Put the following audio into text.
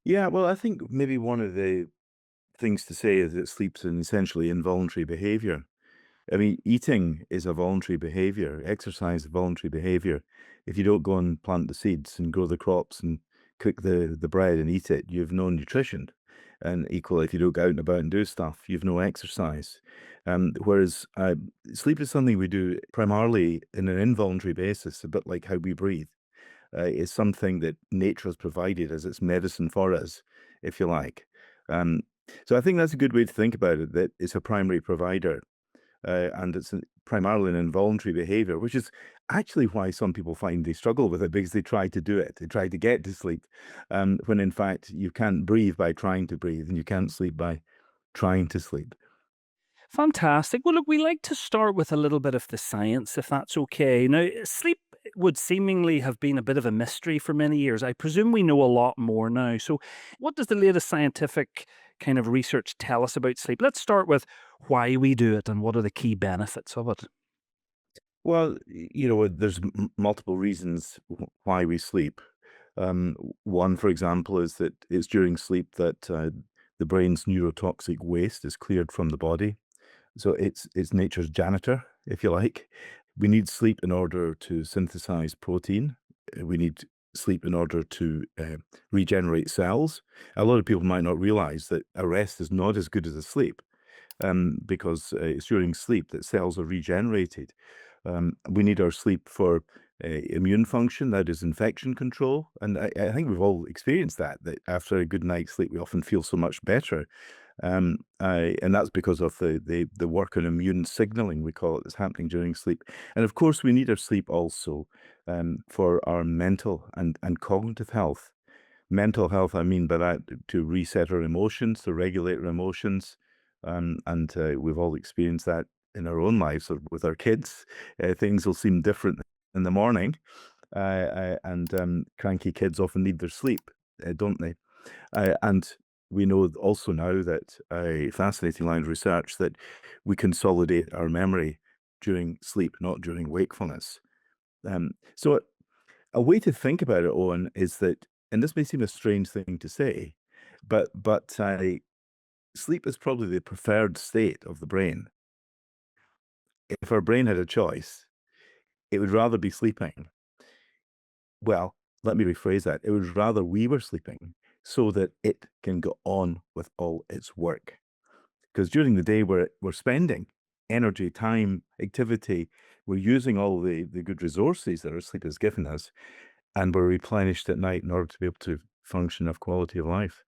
Yeah, well, I think maybe one of the things to say is that sleep's an essentially involuntary behavior. I mean, eating is a voluntary behavior, exercise is a voluntary behavior. If you don't go and plant the seeds and grow the crops and cook the bread and eat it, you've no nutrition. And equally, if you don't go out and about and do stuff, you've no exercise. Whereas sleep is something we do primarily in an involuntary basis, a bit like how we breathe. It's something that nature has provided as its medicine for us, if you like. Um, so I think that's a good way to think about it, that it's a primary provider and it's primarily an involuntary behavior, which is actually why some people find they struggle with it because they try to do it. They try to get to sleep, when in fact you can't breathe by trying to breathe, and you can't sleep by trying to sleep. Fantastic. Well, look, we like to start with a little bit of the science, if that's okay. Now, sleep would seemingly have been a bit of a mystery for many years. I presume we know a lot more now. So, what does the latest scientific kind of research tell us about sleep? Let's start with why we do it and what are the key benefits of it. Well, there's multiple reasons why we sleep. One, for example, is that it's during sleep that the brain's neurotoxic waste is cleared from the body. So it's nature's janitor, if you like. We need sleep in order to synthesize protein. We need sleep in order to regenerate cells. A lot of people might not realize that a rest is not as good as a sleep, because it's during sleep that cells are regenerated. We need our sleep for immune function, that is infection control. And I think we've all experienced that after a good night's sleep, we often feel so much better. And that's because of the work on immune signaling, we call it, that's happening during sleep. And of course, we need our sleep also for our mental and cognitive health. Mental health, I mean by that to reset our emotions, to regulate our emotions. And we've all experienced that in our own lives or with our kids. Things will seem different in the morning, and cranky kids often need their sleep, don't they? And we know also now that a fascinating line of research that we consolidate our memory during sleep, not during wakefulness. So a way to think about it, Owen, is that, and this may seem a strange thing to say, but sleep is probably the preferred state of the brain. If our brain had a choice, it would rather be sleeping. Well, let me rephrase that. It would rather we were sleeping so that it can go on with all its work. Because during the day, we're spending energy, time, activity. We're using all the good resources that our sleep has given us, and we're replenished at night in order to be able to function of quality of life.